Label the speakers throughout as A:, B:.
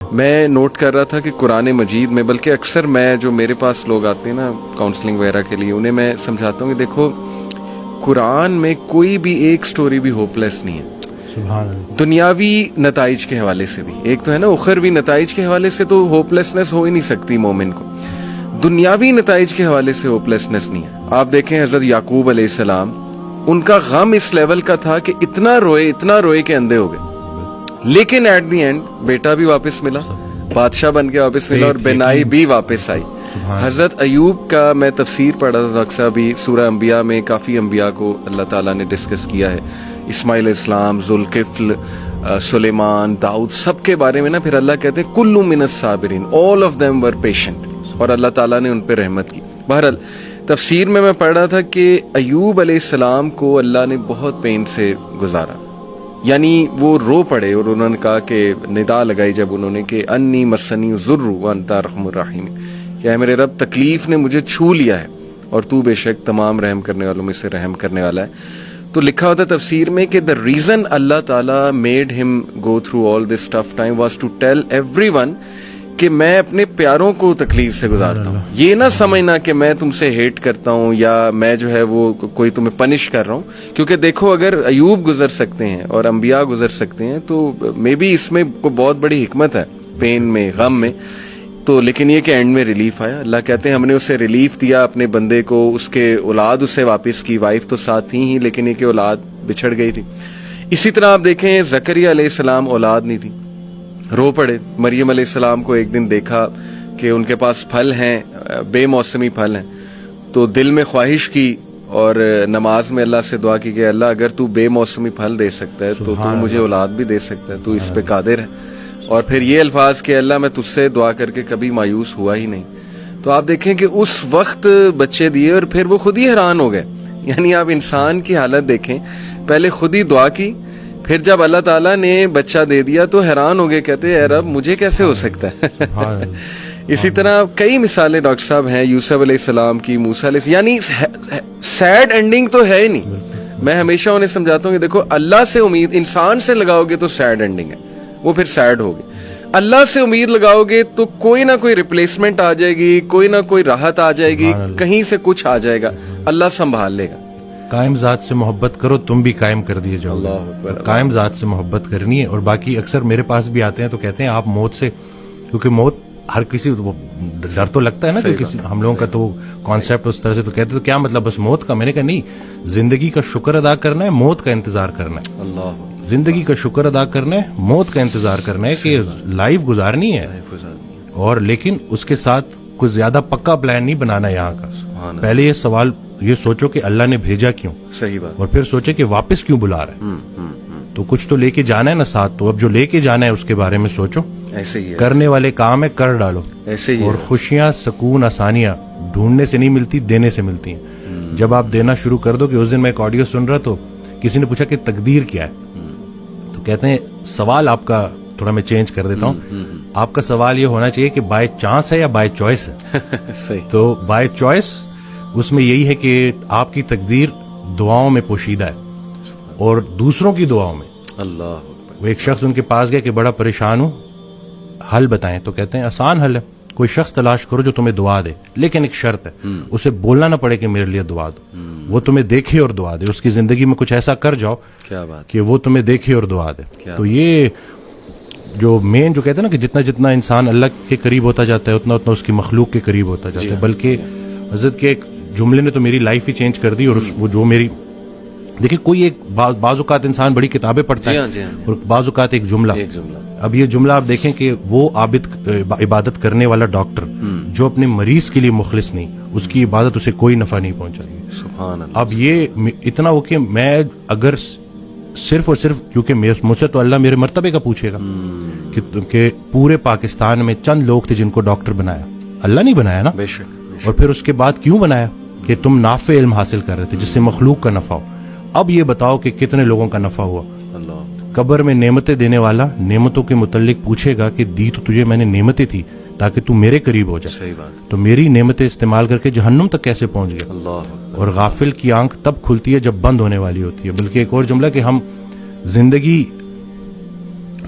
A: میں نوٹ کر رہا تھا کہ قرآن مجید میں، بلکہ اکثر میں جو میرے پاس لوگ آتے ہیں نا کاؤنسلنگ وغیرہ کے لیے، انہیں میں سمجھاتا ہوں کہ دیکھو قرآن میں کوئی بھی ایک سٹوری بھی ہوپ لیس نہیں ہے.
B: سبحان اللہ.
A: دنیاوی نتائج کے حوالے سے بھی، ایک تو ہے نا اخروی نتائج کے حوالے سے تو ہوپ لیسنس ہو ہی نہیں سکتی مومن کو، دنیاوی نتائج کے حوالے سے ہوپ لیسنس نہیں ہے. آپ دیکھیں حضرت یعقوب علیہ السلام، ان کا غم اس لیول کا تھا کہ اتنا روئے کہ اندھے ہو گئے، لیکن ایٹ دی اینڈ بیٹا بھی واپس ملا، بادشاہ بن کے واپس ملا، اور بینائی بھی واپس آئی. حضرت ایوب کا میں تفسیر پڑھا تھا اکثر بھی، سورہ انبیاء میں کافی انبیاء کو اللہ تعالیٰ نے ڈسکس کیا ہے، اسماعیل علیہ السلام، ذوالکفل، سلیمان، داؤد، سب کے بارے میں نا پھر اللہ کہتے ہیں کل من الصابرین، all of them were patient, اور اللہ تعالیٰ نے ان پہ رحمت کی. بہرحال تفسیر میں پڑھ رہا تھا کہ ایوب علیہ السلام کو اللہ نے بہت پین سے گزارا، یعنی وہ رو پڑے، اور انہوں نے کہا کہ ندا لگائی جب انہوں نے کہ انی مسنی الضر وانت ارحم الراحمین، کہ اے میرے رب تکلیف نے مجھے چھو لیا ہے اور تو بے شک تمام رحم کرنے والوں میں سے رحم کرنے والا ہے. تو لکھا ہوتا تفسیر میں کہ دا ریزن اللہ تعالیٰ made him go through all this tough time was to tell everyone کہ میں اپنے پیاروں کو تکلیف سے گزارتا ہوں. یہ نہ سمجھنا کہ میں تم سے ہیٹ کرتا ہوں یا میں جو ہے وہ کوئی تمہیں پنش کر رہا ہوں، کیونکہ دیکھو اگر ایوب گزر سکتے ہیں اور انبیاء گزر سکتے ہیں تو مے بی اس میں کوئی بہت بڑی حکمت ہے، پین میں، غم میں. تو لیکن یہ کہ اینڈ میں ریلیف آیا. اللہ کہتے ہیں ہم نے اسے ریلیف دیا اپنے بندے کو، اس کے اولاد اسے واپس کی، وائف تو ساتھ تھی ہی لیکن یہ کہ اولاد بچھڑ گئی تھی. اسی طرح آپ دیکھیں زکریا علیہ السلام اولاد نہیں تھی، رو پڑے. مریم علیہ السلام کو ایک دن دیکھا کہ ان کے پاس پھل ہیں، بے موسمی پھل ہیں، تو دل میں خواہش کی اور نماز میں اللہ سے دعا کی کہ اللہ اگر تو بے موسمی پھل دے سکتا ہے تو تو مجھے اولاد بھی دے سکتا ہے، تو اس پہ قادر ہے. اور پھر یہ الفاظ کہ اللہ میں تجھ سے دعا کر کے کبھی مایوس ہوا ہی نہیں. تو آپ دیکھیں کہ اس وقت بچے دیے اور پھر وہ خود ہی حیران ہو گئے. یعنی آپ انسان کی حالت دیکھیں، پہلے خود ہی دعا کی، پھر جب اللہ تعالیٰ نے بچہ دے دیا تو حیران ہو گئے، کہتے اے رب مجھے کیسے ہو سکتا ہے. اسی طرح کئی مثالیں ڈاکٹر صاحب ہیں، یوسف علیہ السلام کی، موسیٰ علیہ السلام، یعنی سیڈ اینڈنگ تو ہے ہی نہیں. میں ہمیشہ انہیں سمجھاتا ہوں کہ دیکھو اللہ سے امید انسان سے لگاؤ گے تو سیڈ اینڈنگ ہے، وہ پھر سیڈ ہوگی. اللہ سے امید لگاؤ گے تو کوئی نہ کوئی ریپلیسمنٹ آ جائے گی، کوئی نہ کوئی راحت آ جائے گی، کہیں سے کچھ آ جائے گا، اللہ سنبھال لے گا.
B: قائم ذات سے محبت کرو تم بھی قائم کر دیے جاؤ. تو قائم ذات سے محبت کرنی ہے. اور باقی اکثر میرے پاس بھی آتے ہیں تو کہتے ہیں آپ موت سے، کیونکہ موت ہر کسی ڈر تو لگتا ہے نا، کہ کسی ہم لوگوں کا تو کانسیپٹ اس طرح سے، تو کہتے تو کیا مطلب بس موت کا؟ میں نے کہا نہیں، زندگی کا شکر ادا کرنا ہے، موت کا انتظار کرنا ہے. اللہ، زندگی کا شکر ادا کرنا ہے، موت کا انتظار کرنا ہے، کہ لائف گزارنی ہے، اور لیکن اس کے ساتھ کوئی زیادہ پکا پلان نہیں بنانا یہاں کا. پہلے یہ سوال یہ سوچو کہ اللہ نے بھیجا کیوں، صحیح بات، اور پھر سوچے کہ واپس کیوں بلا رہا ہے. تو کچھ تو لے کے جانا ہے نا ساتھ، تو اب جو لے کے جانا ہے اس کے بارے میں سوچو. ایسے ہی کرنے والے کام ہے کر ڈالو. ایسے ہی. اور خوشیاں، سکون، آسانیاں ڈھونڈنے سے نہیں ملتی، دینے سے ملتی ہیں. جب آپ دینا شروع کر دو، کہ اس دن میں ایک آڈیو سن رہا تو کسی نے پوچھا کہ تقدیر کیا ہے، تو کہتے ہیں سوال آپ کا تھوڑا میں چینج کر دیتا ہوں، آپ کا سوال یہ ہونا چاہیے کہ بائی چانس ہے یا بائی چوائس ہے. تو بائی چوائس اس میں یہی ہے کہ آپ کی تقدیر دعاؤں میں پوشیدہ ہے اور دوسروں کی دعاؤں میں. اللہ، وہ ایک شخص ان کے پاس گیا کہ بڑا پریشان ہوں، حل بتائیں. تو کہتے ہیں آسان حل ہے، کوئی شخص تلاش کرو جو تمہیں دعا دے، لیکن ایک شرط ہے، اسے بولنا نہ پڑے کہ میرے لیے دعا دو، وہ تمہیں دیکھے اور دعا دے. اس کی زندگی میں کچھ ایسا کر جاؤ کہ وہ تمہیں دیکھے اور دعا دے. تو یہ جو مین جو کہتے ہیں نا کہ جتنا جتنا انسان اللہ کے قریب ہوتا جاتا ہے اتنا اتنا اس کی مخلوق کے قریب ہوتا جاتا ہے. بلکہ حضرت کے ایک جملے نے تو میری لائف ہی چینج کر دی. اور وہ جو میری دیکھیں، کوئی ایک بعض اوقات انسان بڑی کتابیں پڑھتا ہے اور بعض اوقات ایک جملہ. اب یہ جملہ آپ دیکھیں کہ وہ عبادت کرنے والا ڈاکٹر جو اپنے مریض کے لیے مخلص نہیں، اس کی عبادت اسے کوئی نفع نہیں پہنچائے گی. سبحان اللہ. اب یہ اتنا ہو کہ میں اگر صرف اور صرف، کیونکہ مجھ سے تو اللہ میرے مرتبے کا پوچھے گا کہ پورے پاکستان میں چند لوگ تھے جن کو ڈاکٹر بنایا، اللہ نہیں بنایا نا. بے شک. اور پھر اس کے بعد کیوں بنایا؟ کہ تم نافع علم حاصل کر رہے تھے جس سے مخلوق کا نفع ہو. اب یہ بتاؤ کہ کتنے لوگوں کا نفع ہوا. قبر میں نعمتیں دینے والا نعمتوں کے متعلق پوچھے گا کہ دی تو تجھے میں نے نعمتیں تھی تاکہ تو میرے قریب ہو جائے، تو میری نعمتیں استعمال کر کے جہنم تک کیسے پہنچ گیا. اور غافل کی آنکھ تب کھلتی ہے جب بند ہونے والی ہوتی ہے. بلکہ ایک اور جملہ کہ ہم زندگی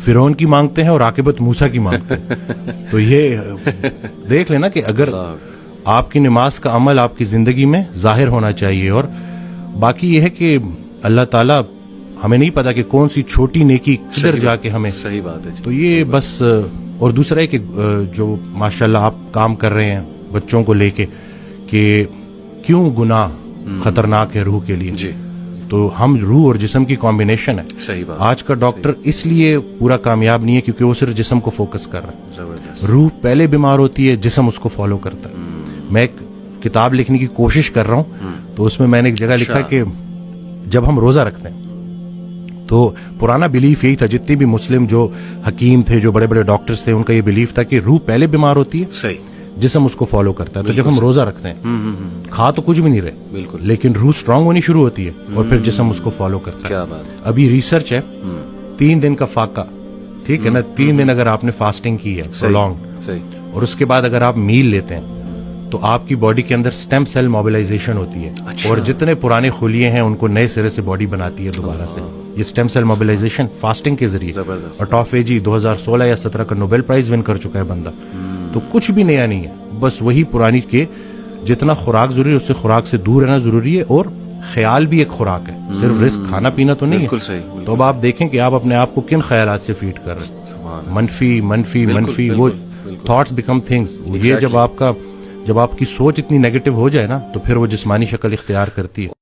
B: فرعون کی مانگتے ہیں اور عاقبت موسیٰ کی مانگتے ہیں. تو یہ دیکھ لینا کہ اگر آپ کی نماز کا عمل آپ کی زندگی میں ظاہر ہونا چاہیے. اور باقی یہ ہے کہ اللہ تعالیٰ ہمیں نہیں پتا کہ کون سی چھوٹی نیکی کدھر جا کے ہمیں.
A: صحیح بات ہے.
B: تو یہ بس. اور دوسرا ہے کہ جو ماشاءاللہ آپ کام کر رہے ہیں بچوں کو لے کے کہ کیوں گناہ خطرناک ہے روح کے لیے.
A: جی.
B: تو ہم روح اور جسم کی کمبینیشن ہے.
A: صحیح بات.
B: آج کا ڈاکٹر اس لیے پورا کامیاب نہیں ہے کیونکہ وہ صرف جسم کو فوکس کر رہا ہے.
A: زبردست.
B: روح پہلے بیمار ہوتی ہے, جسم اس کو فالو کرتا ہے. میں ایک کتاب لکھنے کی کوشش کر رہا ہوں تو اس میں نے ایک جگہ لکھا کہ جب ہم روزہ رکھتے ہیں تو پرانا بلیف یہی تھا, جتنے بھی مسلم جو حکیم تھے, جو بڑے بڑے ڈاکٹرز تھے, ان کا یہ بلیف تھا کہ روح پہلے بیمار ہوتی ہے,
A: صحیح,
B: جسم اس کو فالو کرتا ہے. تو جب ہم روزہ رکھتے ہیں کھا تو کچھ بھی نہیں رہے
A: بالکل,
B: لیکن روح اسٹرانگ ہونی شروع ہوتی ہے اور پھر جسم اس کو فالو کرتا ہے.
A: کیا بات.
B: ابھی ریسرچ ہے 3 دن کا فاقہ, ٹھیک ہے نا, 3 دن اگر آپ نے فاسٹنگ کی ہے پرولونگ, اور اس کے بعد اگر آپ میل لیتے ہیں تو آپ کی باڈی کے اندر سٹیم سیل موبلائزیشن ہوتی ہے. اور جتنے پرانے خلیے ہیں ان کو نئے سرے سے باڈی بناتی ہے دوبارہ سے. یہ سٹیم سیل موبلائزیشن فاسٹنگ کے ذریعے. اور ٹافیجی 2016 یا 17 کا نوبل پرائز ون کر چکا ہے بندہ. تو کچھ بھی نیا نہیں ہے, بس وہی پرانی کے جتنا خوراک ضروری ہے اس سے خوراک سے دور رہنا ضروری ہے. اور خیال بھی ایک خوراک ہے, صرف رزق کھانا پینا تو نہیں ہے. تو اب آپ دیکھیں کہ آپ اپنے آپ کو کن خیالات سے فیڈ کر رہے ہیں. منفی منفی منفی, وہ تھاٹس بیکم تھنگس. یہ جب آپ کی سوچ اتنی نیگیٹو ہو جائے نا تو پھر وہ جسمانی شکل اختیار کرتی ہے.